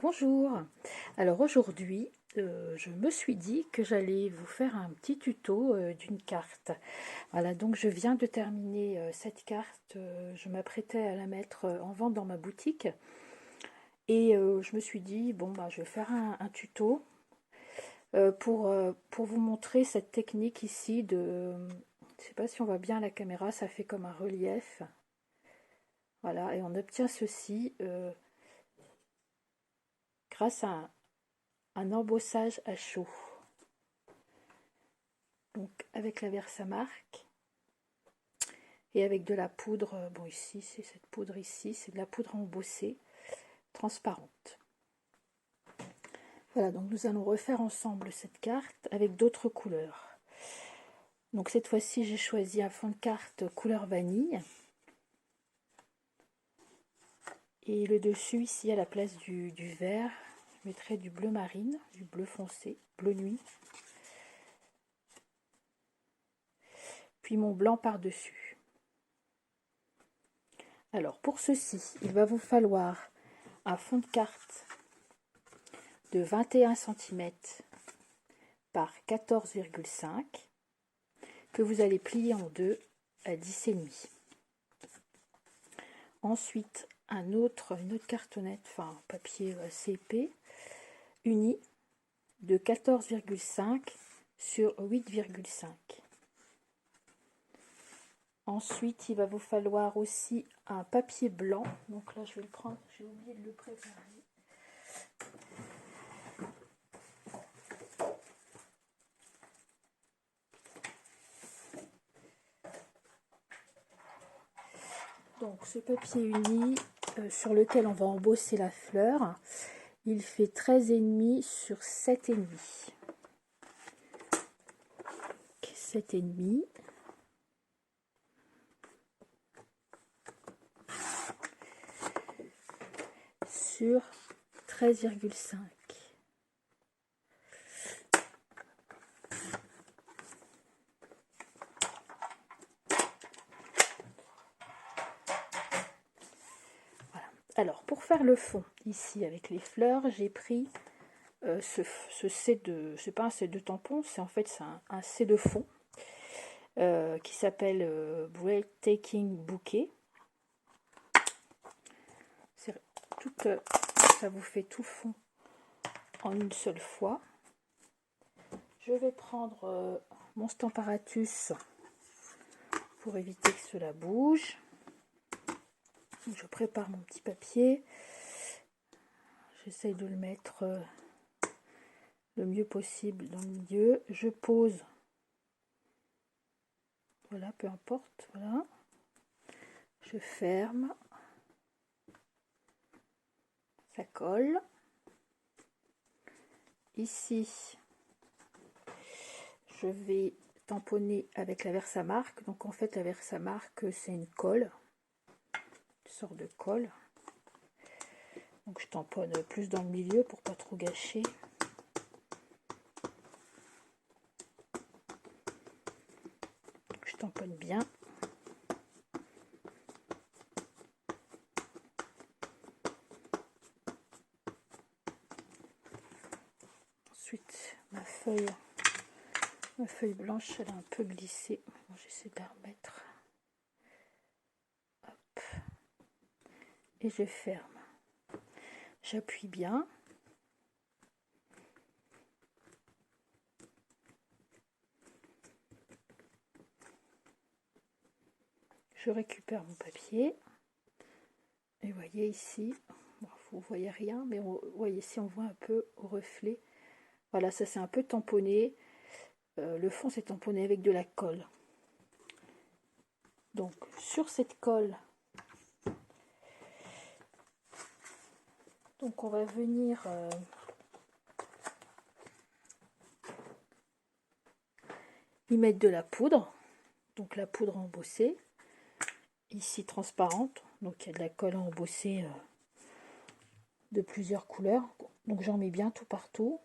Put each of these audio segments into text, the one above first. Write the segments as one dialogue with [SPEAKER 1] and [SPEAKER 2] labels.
[SPEAKER 1] Bonjour. Alors aujourd'hui, je me suis dit que j'allais vous faire un petit tuto d'une carte. Voilà, donc je viens de terminer cette carte. Je m'apprêtais à la mettre en vente dans ma boutique. Et je me suis dit, bon, bah, je vais faire un tuto pour vous montrer cette technique ici de... Je ne sais pas si on voit bien à la caméra, ça fait comme un relief. Voilà, et on obtient ceci grâce à un embossage à chaud. Donc avec la Versamark et avec de la poudre, bon ici c'est cette poudre ici, c'est de la poudre embossée, transparente. Voilà, donc nous allons refaire ensemble cette carte avec d'autres couleurs. Donc cette fois-ci j'ai choisi un fond de carte couleur vanille. Et le dessus ici à la place du vert, je mettrai du bleu marine, du bleu foncé, bleu nuit. Puis mon blanc par-dessus. Alors pour ceci, il va vous falloir un fond de carte de 21 cm par 14,5 que vous allez plier en deux à 10,5. Ensuite, une autre cartonnette, enfin papier assez épais, uni de 14,5 sur 8,5. Ensuite, il va vous falloir aussi un papier blanc. Donc là, je vais le prendre, j'ai oublié de le préparer. Donc ce papier uni sur lequel on va embosser la fleur, il fait 13,5 sur 7,5. 7,5. Sur 13,5. Voilà. Alors pour faire le fond ici avec les fleurs, j'ai pris ce set de, c'est pas un set de tampons, c'est en fait un set de fond qui s'appelle Breathtaking Bouquet. Ça vous fait tout fond en une seule fois. Je vais prendre mon Stamparatus pour éviter que cela bouge. Je prépare mon petit papier. J'essaye de le mettre le mieux possible dans le milieu. Je pose. Voilà, peu importe. Voilà. Je ferme. Ça colle. Ici, je vais tamponner avec la Versamark. Donc en fait, la Versamark, c'est une colle. Une sorte de colle. Donc je tamponne plus dans le milieu pour pas trop gâcher. Je tamponne bien. Ensuite, ma feuille blanche, elle a un peu glissé. Bon, j'essaie de la remettre. Hop. Et je ferme. J'appuie bien. Je récupère mon papier. Et vous voyez ici, bon, vous voyez rien, mais vous voyez ici, on voit un peu au reflet. Voilà, ça c'est un peu tamponné. Le fond c'est tamponné avec de la colle. Donc sur cette colle, donc on va venir y mettre de la poudre. Donc la poudre embossée, ici transparente. Donc il y a de la colle embossée de plusieurs couleurs. Donc j'en mets bien tout partout.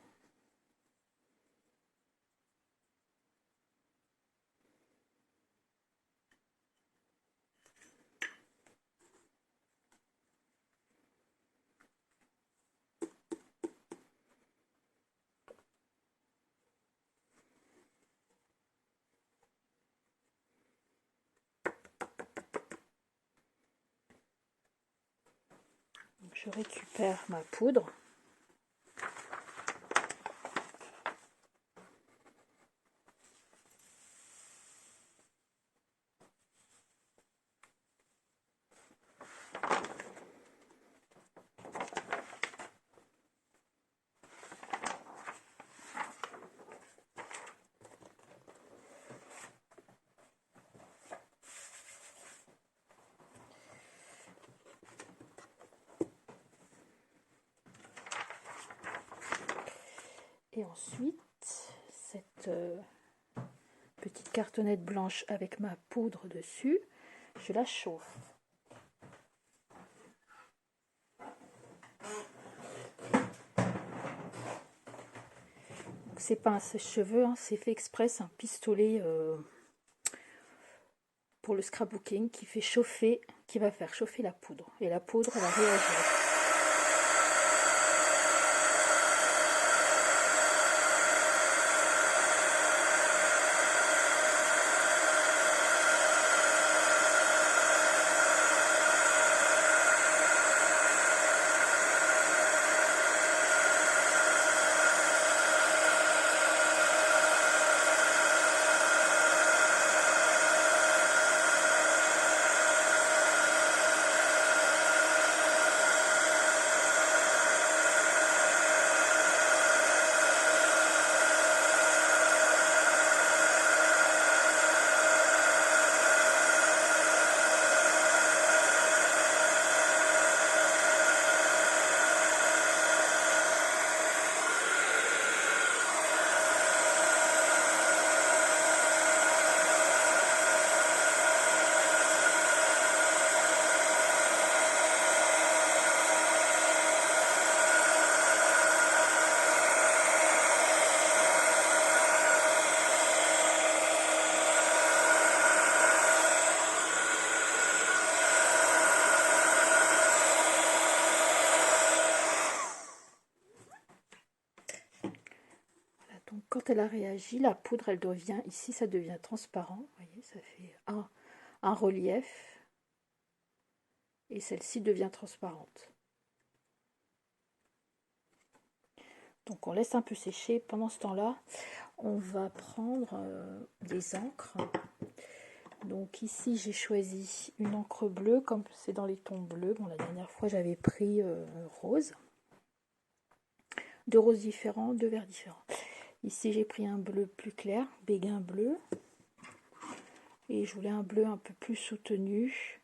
[SPEAKER 1] je récupère ma poudre. Et ensuite, cette petite cartonnette blanche avec ma poudre dessus, je la chauffe. C'est pas un sèche-cheveux, hein, c'est fait exprès, c'est un pistolet pour le scrapbooking qui fait chauffer, qui va faire chauffer la poudre. Et la poudre va réagir. Donc quand elle a réagi, la poudre, elle devient, ici ça devient transparent, vous voyez, ça fait un relief, et celle-ci devient transparente. Donc on laisse un peu sécher. Pendant ce temps-là, on va prendre des encres. Donc ici j'ai choisi une encre bleue, comme c'est dans les tons bleus. Bon, la dernière fois j'avais pris rose. Deux roses différents, deux verts différents. Ici j'ai pris un bleu plus clair, béguin bleu. Et je voulais un bleu un peu plus soutenu.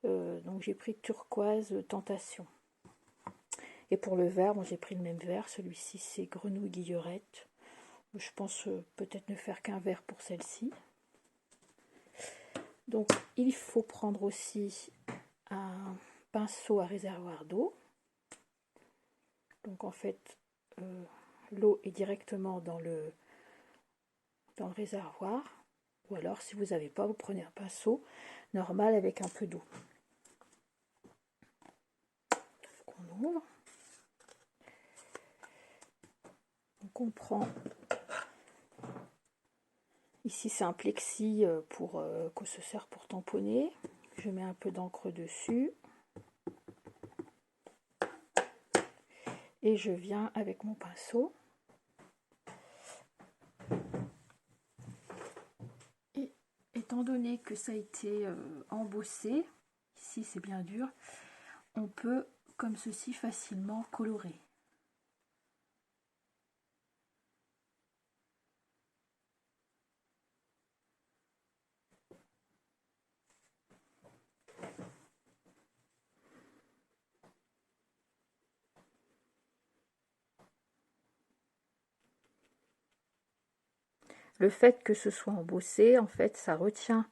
[SPEAKER 1] Donc j'ai pris turquoise tentation. Et pour le vert, bon, j'ai pris le même vert. Celui-ci c'est grenouille guillerette. Je pense peut-être ne faire qu'un vert pour celle-ci. Donc il faut prendre aussi un pinceau à réservoir d'eau. Donc en fait l'eau est directement dans le réservoir. Ou alors si vous n'avez pas, vous prenez un pinceau normal avec un peu d'eau. On ouvre. Donc on prend, ici c'est un plexi pour qu'on se sert pour tamponner. Je mets un peu d'encre dessus. Et je viens avec mon pinceau. Et étant donné que ça a été embossé, ici c'est bien dur, on peut comme ceci facilement colorer. Le fait que ce soit embossé, en fait, ça retient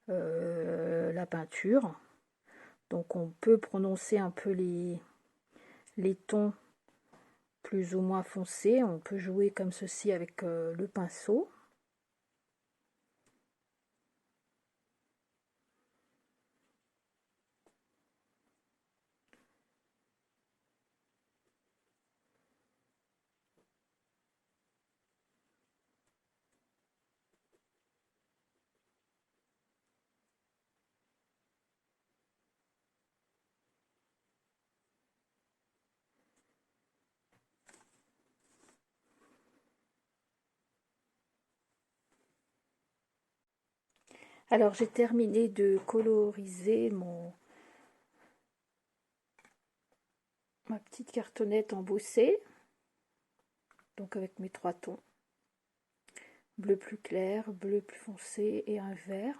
[SPEAKER 1] la peinture. Donc on peut prononcer un peu les tons plus ou moins foncés. On peut jouer comme ceci avec le pinceau. Alors j'ai terminé de coloriser ma petite cartonnette embossée, donc avec mes 3 tons, bleu plus clair, bleu plus foncé et un vert.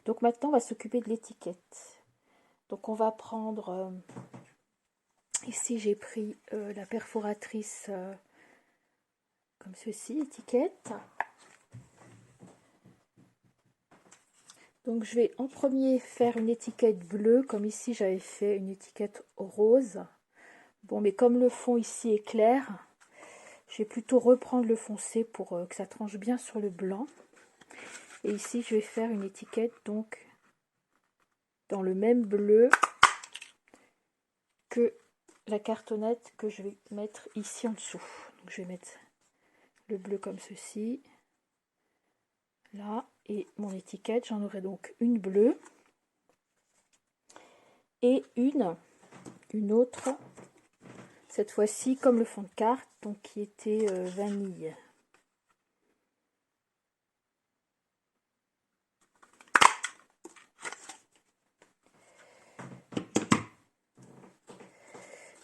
[SPEAKER 1] Donc maintenant on va s'occuper de l'étiquette. Donc on va prendre, ici j'ai pris la perforatrice comme ceci, étiquette. Donc je vais en premier faire une étiquette bleue, comme ici j'avais fait une étiquette rose. Bon, mais comme le fond ici est clair, je vais plutôt reprendre le foncé pour que ça tranche bien sur le blanc. Et ici je vais faire une étiquette donc dans le même bleu que la cartonnette que je vais mettre ici en dessous. Donc je vais mettre le bleu comme ceci, là, et mon étiquette, j'en aurai donc une bleue et une autre, cette fois-ci comme le fond de carte, donc qui était vanille.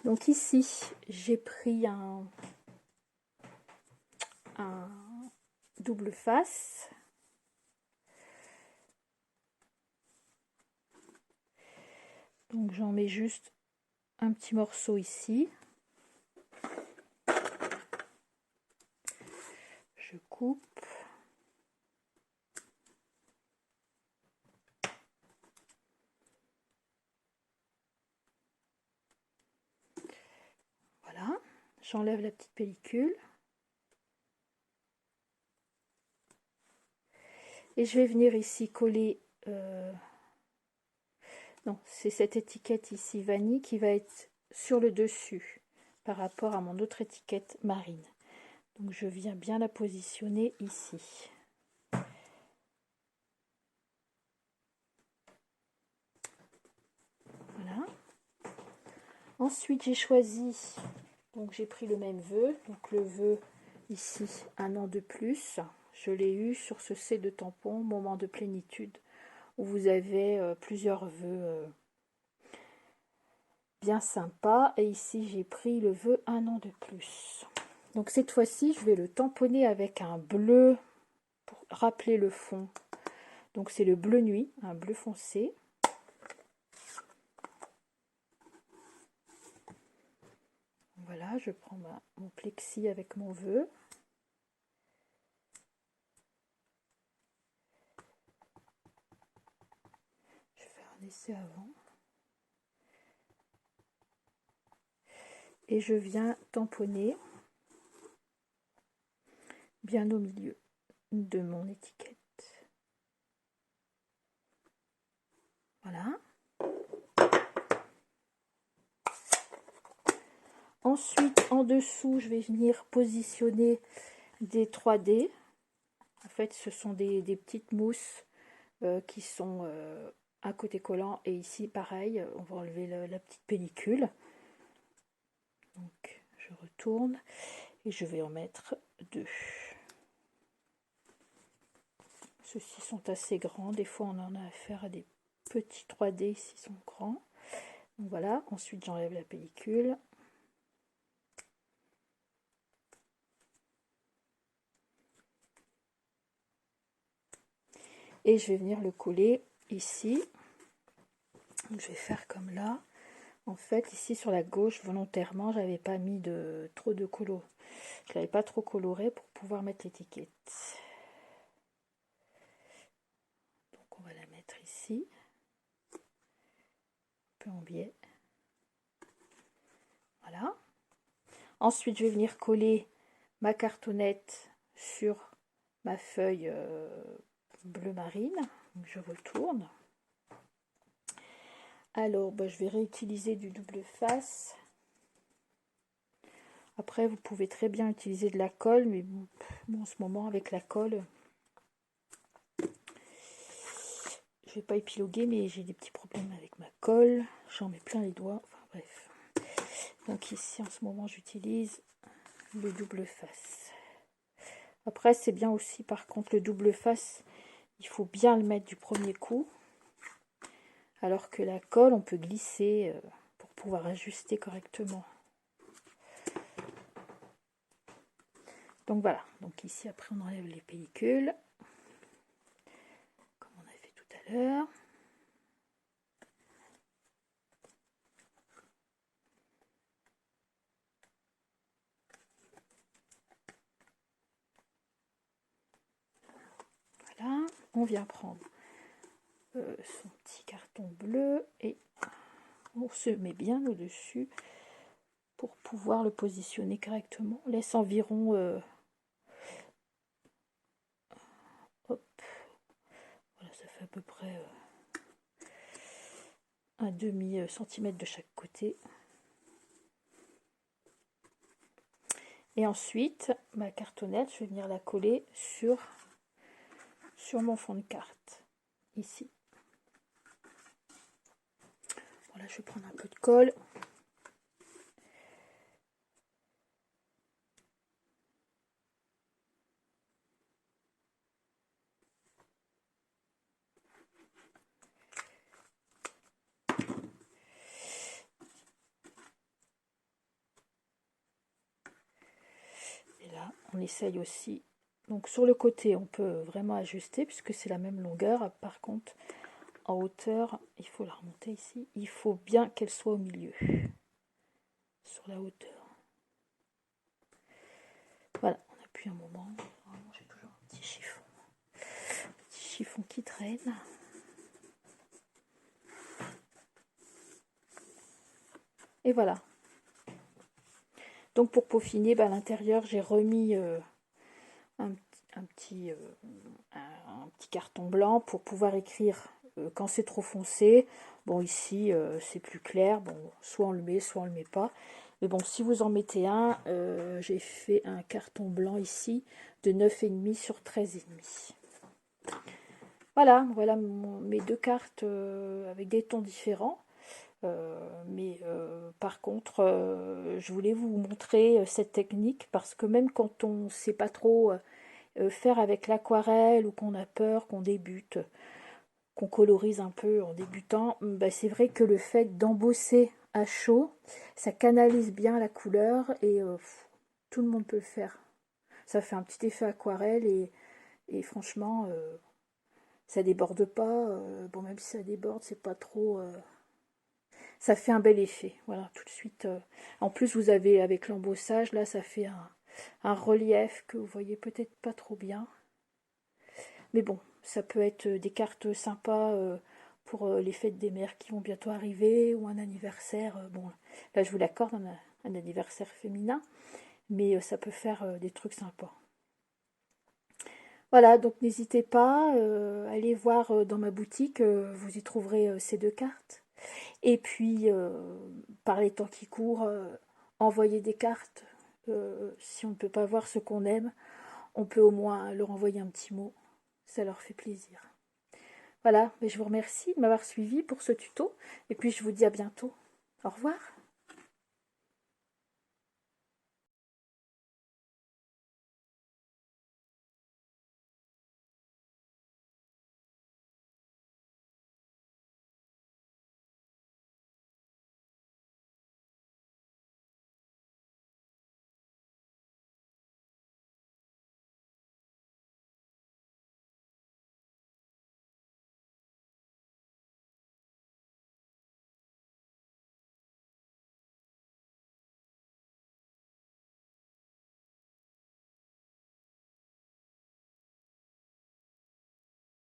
[SPEAKER 1] Donc ici, j'ai pris un double face. Donc j'en mets juste un petit morceau ici. Je coupe. Voilà, j'enlève la petite pellicule. Et je vais venir ici coller... non, c'est cette étiquette ici, vanille, qui va être sur le dessus par rapport à mon autre étiquette marine. Donc je viens bien la positionner ici. Voilà. Ensuite j'ai choisi, donc j'ai pris le même vœu, donc le vœu ici, un an de plus. Je l'ai eu sur ce C de tampon, moment de plénitude, où vous avez plusieurs vœux bien sympas. Et ici j'ai pris le vœu un an de plus. Donc cette fois-ci je vais le tamponner avec un bleu pour rappeler le fond. Donc c'est le bleu nuit, un bleu foncé. Voilà, je prends mon plexi avec mon vœu. Je vais faire un essai avant. Et je viens tamponner bien au milieu de mon étiquette. Voilà. Ensuite, en dessous, je vais venir positionner des 3D. En fait, ce sont des petites mousses qui sont à côté collant. Et ici, pareil, on va enlever la petite pellicule. Donc, je retourne et je vais en mettre 2. Ceux-ci sont assez grands. Des fois, on en a affaire à des petits 3D s'ils sont grands. Donc voilà. Ensuite, j'enlève la pellicule. Et je vais venir le coller ici. Donc, je vais faire comme là. En fait, ici sur la gauche, volontairement, j'avais pas mis trop de colo. Je l'avais pas trop coloré pour pouvoir mettre l'étiquette. Donc on va la mettre ici. Un peu en biais. Voilà. Ensuite, je vais venir coller ma cartonnette sur ma feuille bleu marine. Donc, je retourne. Alors, je vais réutiliser du double face. Après, vous pouvez très bien utiliser de la colle, mais bon, en ce moment, avec la colle, je vais pas épiloguer, mais j'ai des petits problèmes avec ma colle. J'en mets plein les doigts. Enfin, bref. Donc ici, en ce moment, j'utilise le double face. Après, c'est bien aussi, par contre, le double face Il faut bien le mettre du premier coup. Alors que la colle, on peut glisser pour pouvoir ajuster correctement. Donc voilà. Donc ici, après, on enlève les pellicules. Comme on a fait tout à l'heure. Voilà. On vient prendre son petit carton bleu et on se met bien au-dessus pour pouvoir le positionner correctement. On laisse environ hop, voilà, ça fait à peu près un demi-centimètre de chaque côté. Et ensuite, ma cartonnette, je vais venir la coller sur mon fond de carte, ici. Voilà, je vais prendre un peu de colle. Et là, on essaye aussi. Donc sur le côté, on peut vraiment ajuster puisque c'est la même longueur. Par contre, en hauteur, il faut la remonter ici. Il faut bien qu'elle soit au milieu, sur la hauteur. Voilà, on appuie un moment. J'ai toujours un petit chiffon qui traîne. Et voilà. Donc pour peaufiner, à l'intérieur, j'ai remis un petit carton blanc pour pouvoir écrire quand c'est trop foncé. Bon, ici, c'est plus clair. Bon, soit on le met, soit on le met pas. Mais bon, si vous en mettez un, j'ai fait un carton blanc ici de 9,5 sur 13,5. Voilà mes deux cartes avec des tons différents. Mais par contre, je voulais vous montrer cette technique parce que même quand on ne sait pas trop faire avec l'aquarelle ou qu'on a peur, qu'on débute, qu'on colorise un peu en débutant, c'est vrai que le fait d'embosser à chaud, ça canalise bien la couleur et tout le monde peut le faire. Ça fait un petit effet aquarelle et franchement, ça déborde pas. Bon, même si ça déborde, c'est pas trop... ça fait un bel effet, voilà, tout de suite. En plus, vous avez, avec l'embossage, là, ça fait un relief que vous voyez peut-être pas trop bien. Mais bon, ça peut être des cartes sympas pour les fêtes des mères qui vont bientôt arriver ou un anniversaire. Bon, là, je vous l'accorde, un anniversaire féminin, mais ça peut faire des trucs sympas. Voilà, donc n'hésitez pas, allez voir dans ma boutique, vous y trouverez ces deux cartes. Et puis, par les temps qui courent, envoyer des cartes. Si on ne peut pas voir ce qu'on aime, on peut au moins leur envoyer un petit mot. Ça leur fait plaisir. Voilà, mais je vous remercie de m'avoir suivi pour ce tuto. Et puis, je vous dis à bientôt. Au revoir.